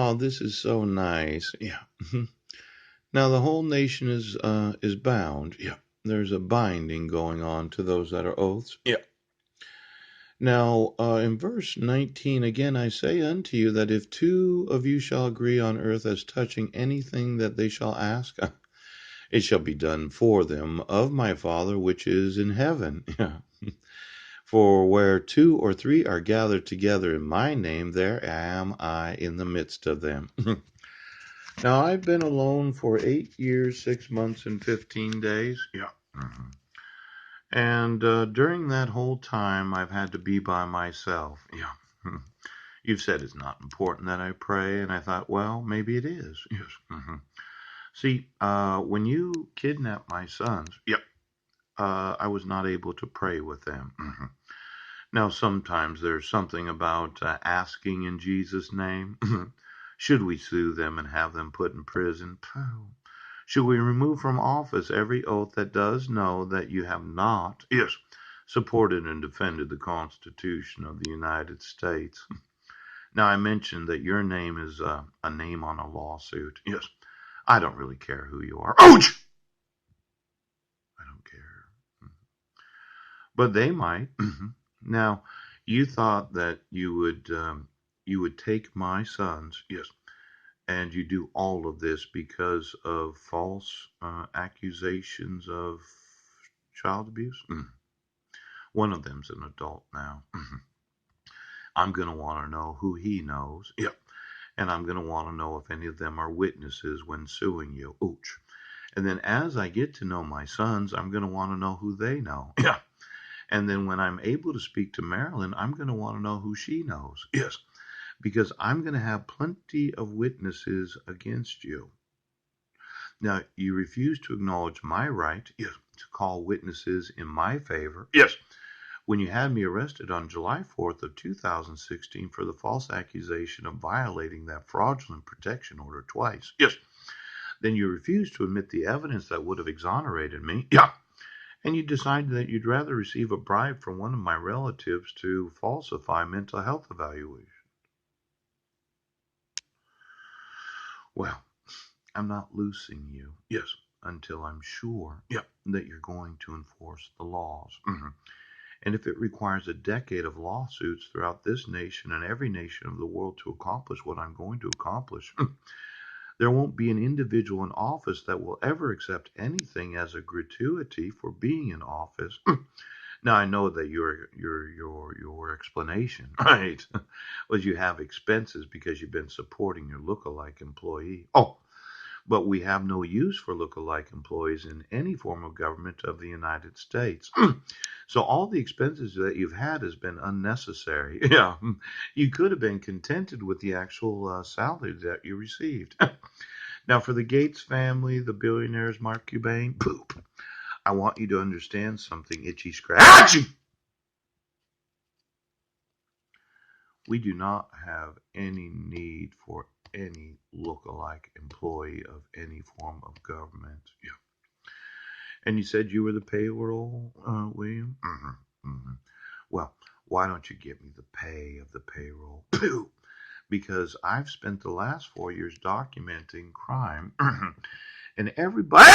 Oh, this is so nice. Yeah. Now the whole nation is bound. Yeah. There's a binding going on to those that are oaths. Yeah. Now, in verse 19, again I say unto you that if two of you shall agree on earth as touching anything that they shall ask, it shall be done for them of my Father which is in heaven. Yeah. For where two or three are gathered together in my name, there am I in the midst of them. Now, I've been alone for 8 years, 6 months, and 15 days. Yeah. And during that whole time, I've had to be by myself. Yeah. You've said it's not important that I pray, and I thought, well, maybe it is. Yes. See, when you kidnapped my sons, yep, I was not able to pray with them. Now, sometimes there's something about asking in Jesus' name. Should we sue them and have them put in prison? Should we remove from office every oath that does know that you have not, yes, supported and defended the Constitution of the United States? Now, I mentioned that your name is a name on a lawsuit. Yes, I don't really care who you are. Ouch! I don't care. But they might. Now, you thought that you would take my sons, yes, and you do all of this because of false accusations of child abuse. One of them's an adult now. I'm going to want to know who he knows. Yep. And I'm going to want to know if any of them are witnesses when suing you. Ouch. And then as I get to know my sons, I'm going to want to know who they know. Yeah. And then when I'm able to speak to Marilyn, I'm going to want to know who she knows. Yes. Because I'm going to have plenty of witnesses against you. Now, you refuse to acknowledge my right, yes, to call witnesses in my favor. Yes. When you had me arrested on July 4th of 2016 for the false accusation of violating that fraudulent protection order twice. Yes. Then you refused to admit the evidence that would have exonerated me. Yeah. And you decided that you'd rather receive a bribe from one of my relatives to falsify mental health evaluation. Well, I'm not loosing you. Yes. Until I'm sure, yeah, that you're going to enforce the laws. And if it requires a decade of lawsuits throughout this nation and every nation of the world to accomplish what I'm going to accomplish, there won't be an individual in office that will ever accept anything as a gratuity for being in office. Now I know that your explanation, right, was you have expenses because you've been supporting your lookalike employee. Oh, but we have no use for lookalike employees in any form of government of the United States. So all the expenses that you've had has been unnecessary. Yeah, you could have been contented with the actual salary that you received. Now, for the Gates family, the billionaires, Mark Cuban, poop. I want you to understand something, itchy scratch. We do not have any need for any look-alike employee of any form of government. Yeah. And you said you were the payroll, William? Well, why don't you give me the pay of the payroll? Because I've spent the last 4 years documenting crime, and everybody